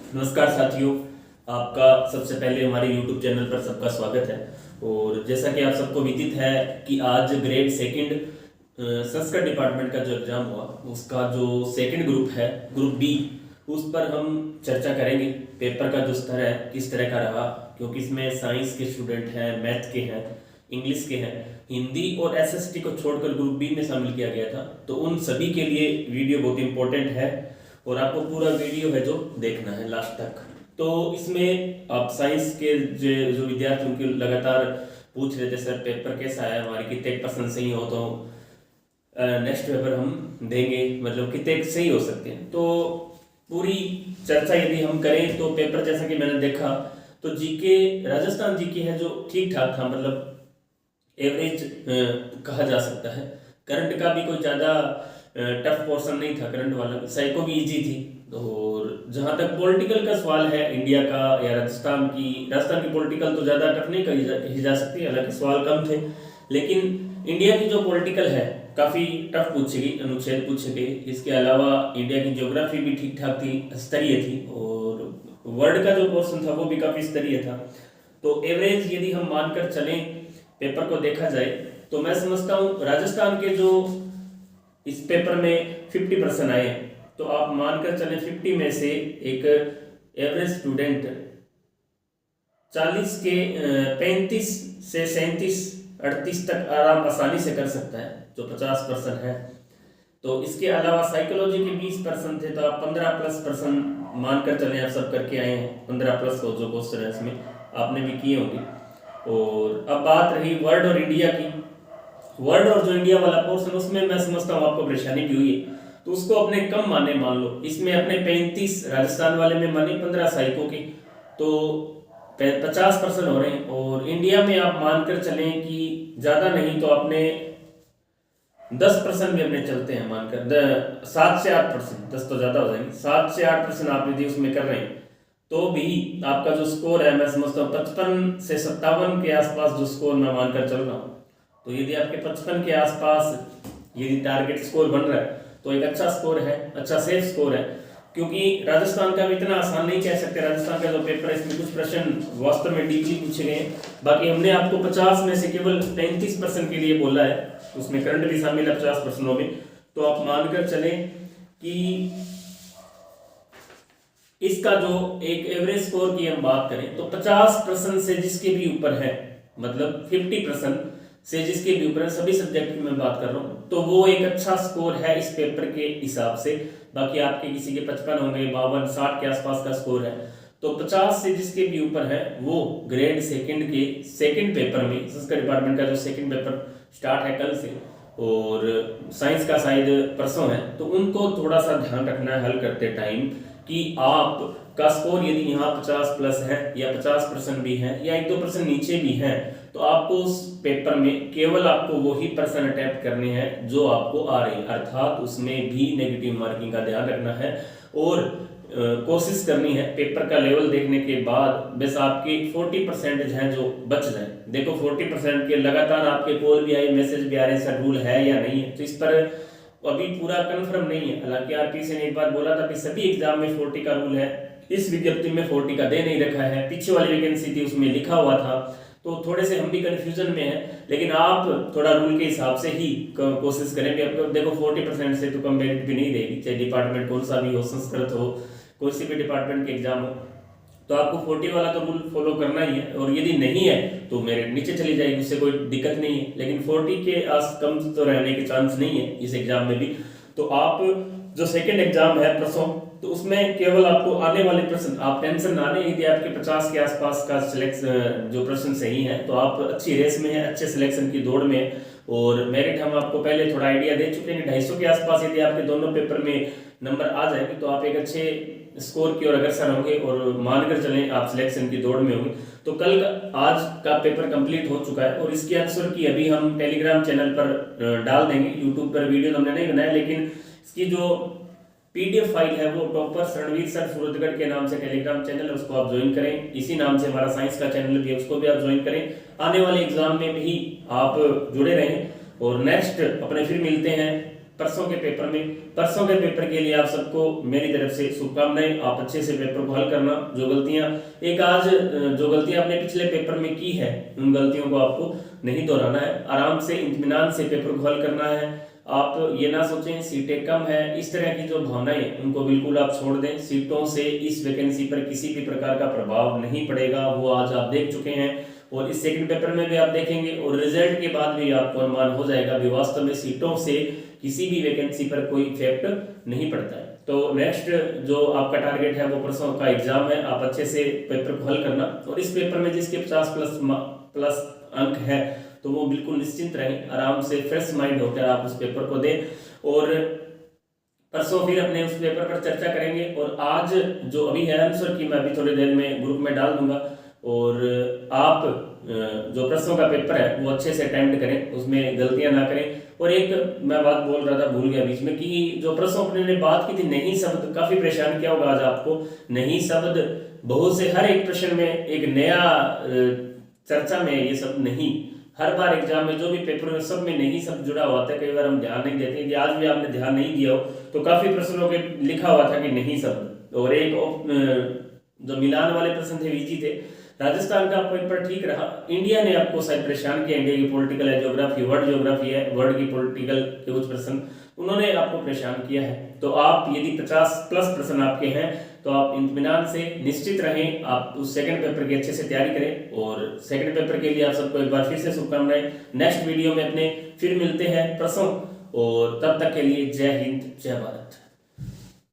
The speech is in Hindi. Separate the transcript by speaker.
Speaker 1: नमस्कार साथियों, आपका सबसे पहले हमारे YouTube चैनल पर सबका स्वागत है। और जैसा कि आप सबको विदित है कि आज ग्रेड सेकंड संस्कृत डिपार्टमेंट का जो एग्ज़ाम हुआ उसका जो सेकंड ग्रुप है, ग्रुप बी, उस पर हम चर्चा करेंगे। पेपर का जो स्तर है किस तरह का रहा, क्योंकि इसमें साइंस के स्टूडेंट हैं, मैथ के हैं, इंग्लिश के हैं, हिंदी और एसएसटी को छोड़कर ग्रुप बी में शामिल किया गया था। तो उन सभी के लिए वीडियो बहुत इंपॉर्टेंट है और आपको पूरा वीडियो है जो देखना है लास्ट तक। तो इसमें आप साइंस के जो विद्यार्थी उनके लगातार पूछ रहे थे, सर पेपर कैसा है, हमारी कितने परसेंट सही हो तो नेक्स्ट पेपर हम देंगे, मतलब कितने सही हो सकते हैं। तो पूरी चर्चा यदि हम करें तो पेपर जैसा कि मैंने देखा तो जीके, राजस्थान जीके है जो ठीक ठाक था, मतलब एवरेज कहा जा सकता है। करंट का भी कोई ज़्यादा टफ पोर्शन नहीं था, करंट वाला साइको भी इजी थी। और जहाँ तक पॉलिटिकल का सवाल है इंडिया का या राजस्थान की पॉलिटिकल तो ज़्यादा टफ नहीं कही जा सकती, हालांकि सवाल कम थे। लेकिन इंडिया की जो पॉलिटिकल है काफ़ी टफ पूछी गई, अनुच्छेद पूछे गए। इसके अलावा इंडिया की ज्योग्राफी भी ठीक ठाक थी, स्तरीय थी। और वर्ल्ड का जो पोर्शन था वो भी काफ़ी स्तरीय था। तो एवरेज यदि हम मानकर चलें, पेपर को देखा जाए तो मैं समझता हूँ राजस्थान के जो इस पेपर में 50% आए, तो आप मानकर चलें 50 में से एक एवरेज स्टूडेंट 40 के 35 से 37 38 तक आसानी से कर सकता है, जो 50% है। तो इसके अलावा साइकोलॉजी के 20% थे, तो आप 15+% मानकर चलें, आप सब करके आए हैं। 15+ को जो क्वेश्चन है इसमें आपने भी किए होंगे। और अब बात रही वर्ल्ड और इंडिया की। वर्ल्ड और जो इंडिया वाला पोर्शन, उसमें मैं समझता हूँ आपको परेशानी भी हुई है, तो उसको अपने कम माने मान लो। इसमें अपने 35 राजस्थान वाले में माने, 15 साइको के, तो 50% हो रहे हैं। और इंडिया में आप मानकर चलें कि ज़्यादा नहीं तो अपने 10% भी अपने चलते हैं, मानकर 7 से 8%, 10 तो ज़्यादा हो जाएंगे, 7 से 8% आप यदि उसमें कर रहे हैं तो भी आपका जो स्कोर है, मैं समझता हूँ 55 से 57 के आसपास जो स्कोर मैं मानकर चल रहा हूँ। तो यदि आपके 55 के आसपास यदि टारगेट स्कोर बन रहा है तो एक अच्छा स्कोर है, अच्छा सेफ स्कोर है। क्योंकि राजस्थान का भी इतना आसान नहीं कह सकते। राजस्थान का जो पेपर है इसमें कुछ प्रश्न वास्तव में डीपली पूछे गए हैं। बाकी हमने आपको 50 में से केवल 35% के लिए बोला है, उसमें करंट भी शामिल है 50% में। तो आप मानकर चलें कि इसका जो एक एवरेज स्कोर की हम बात करें तो 50% से जिसके भी ऊपर है, मतलब 50% से जिसके भी ऊपर है, सभी सब्जेक्ट की मैं बात कर रहा हूँ, तो वो एक अच्छा स्कोर है इस पेपर के हिसाब से। बाकी आपके किसी के 55 होंगे, 52, 60 के आसपास का स्कोर है, तो 50 से जिसके भी ऊपर है वो ग्रेड सेकंड के सेकंड पेपर में, संस्कृत डिपार्टमेंट का जो सेकंड पेपर स्टार्ट है कल से और साइंस का शायद परसों है, तो उनको थोड़ा सा ध्यान रखना है हल करते टाइम कि आप का स्कोर यदि यहाँ 50+ है या 50% भी है या 1-2% नीचे भी है, तो आपको उस पेपर में केवल आपको वही पर्सन अटेम्प्ट करने हैं जो आपको आ रही है, अर्थात उसमें भी नेगेटिव मार्किंग का ध्यान रखना है। और कोशिश करनी है पेपर का लेवल देखने के बाद बस आपकी 40% हैं जो बच जाए। देखो 40% के लगातार आपके कॉल भी आए, मैसेज भी आ रहे हैं, सर रूल है या नहीं है, तो इस पर अभी पूरा कंफर्म नहीं है। हालांकि आरपीसी ने एक बार बोला था कि सभी एग्जाम में 40 का रूल है, इस विज्ञप्ति में 40 का दे नहीं रखा है, पीछे वाली वैकेंसी थी उसमें लिखा हुआ था, तो थोड़े से हम भी कंफ्यूजन में हैं। लेकिन आप थोड़ा रूल के हिसाब से ही कोशिश करें कि आपको देखो 40% से तो कम मेरिट भी नहीं देगी, चाहे डिपार्टमेंट कौन सा भी हो, संस्कृत हो, कोई सी भी डिपार्टमेंट के एग्जाम हो, तो आपको 40 वाला तो रूल फॉलो करना ही है। और यदि नहीं है तो मेरिट नीचे चली जाएगी, उससे कोई दिक्कत नहीं है। लेकिन 40 के आस कम तो रहने के चांस नहीं है इस एग्जाम में भी। तो आप जो सेकंड एग्जाम है परसों, तो उसमें केवल आपको आने वाले प्रश्न, आप टेंशन ना लें। यदि आपके 50 के आसपास का सिलेक्शन जो प्रश्न सही है तो आप अच्छी रेस में है, अच्छे सिलेक्शन की दौड़ में है। और मेरिट हम आपको पहले थोड़ा आइडिया दे चुके हैं, 250 के आसपास यदि आपके दोनों पेपर में नंबर आ जाएंगे तो आप एक अच्छे स्कोर की ओर अग्रसर होंगे और मानकर चलें आप सिलेक्शन की दौड़ में होंगे। तो कल आज का पेपर कंप्लीट हो चुका है और इसके आंसर की अभी हम टेलीग्राम चैनल पर डाल देंगे। यूट्यूब पर वीडियो हमने नहीं बनाया, लेकिन इसकी जो पीडीएफ फाइल है वो टॉपर रणवीर सर सूरतगढ़ के नाम से टेलीग्राम चैनल है, उसको आप ज्वाइन करें। इसी नाम से हमारा साइंस का चैनल भी है, उसको भी आप ज्वाइन करें। आने वाले एग्जाम में भी आप जुड़े रहें और नेक्स्ट अपने फिर मिलते हैं परसों के पेपर में। परसों के पेपर के लिए आप सबको मेरी तरफ से शुभकामनाएं। आप अच्छे से पेपर को हल करना। जो गलतियां आपने पिछले पेपर में की है, उन गलतियों को आपको नहीं दोहराना है। आराम से इत्मीनान से पेपर को हल करना है। आप ये ना सोचें सीटें कम है, इस तरह की जो भावनाएं उनको बिल्कुल आप छोड़ दें। सीटों से इस वैकेंसी पर किसी भी प्रकार का प्रभाव नहीं पड़ेगा, वो आज आप देख चुके हैं और इस सेकंड पेपर में भी आप देखेंगे और रिजल्ट के बाद भी आपको अनुमान हो जाएगा भी वास्तव में सीटों से किसी भी वैकेंसी पर कोई इफेक्ट नहीं पड़ता है। तो नेक्स्ट जो आपका टारगेट है वो परसों का एग्जाम है, आप अच्छे से पेपर को हल करना और इस पेपर में जिसके 50 प्लस अंक है तो वो बिल्कुल निश्चिंत रहें, आराम से फ्रेश माइंड होकर आप उस पेपर को दें और परसों फिर अपने उस पेपर पर चर्चा करेंगे। और आज जो अभी है आंसर की मैं अभी थोड़ी देर में ग्रुप में डाल दूंगा और आप जो प्रश्नों का पेपर है वो अच्छे से अटेम्प्ट करें, उसमें गलतियां ना करें। और एक मैं बात बोल रहा था, भूल गया बीच में, कि जो प्रश्न अपने ने बात की थी नहीं शब्द, काफी परेशान किया होगा आज आपको। नहीं शब्द बहुत से, हर एक प्रश्न में एक नया चर्चा में ये सब नहीं, हर बार एग्जाम में जो भी पेपर में सब में नहीं शब्द जुड़ा हुआ था। कई बार हम ध्यान नहीं देते कि आज भी आपने ध्यान नहीं दिया हो तो काफी प्रश्नों के लिखा हुआ था कि नहीं शब्द। और एक जो मिलान वाले प्रश्न थे वीजी थे। राजस्थान का पेपर ठीक रहा, इंडिया ने आपको शायद परेशान किया। इंडिया की पॉलिटिकल है, ज्योग्राफी, वर्ल्ड ज्योग्राफी है, वर्ल्ड की पॉलिटिकल के कुछ प्रश्न उन्होंने आपको परेशान किया है। तो आप यदि 50 प्लस प्रश्न आपके हैं तो आप इत्मीनान से निश्चित रहें, आप उस सेकंड पेपर की अच्छे से तैयारी करें। और सेकंड पेपर के लिए आप सबको एक बार फिर से शुभकामनाएं। नेक्स्ट वीडियो में अपने फिर मिलते हैं परसों, और तब तक के लिए जय हिंद, जय भारत।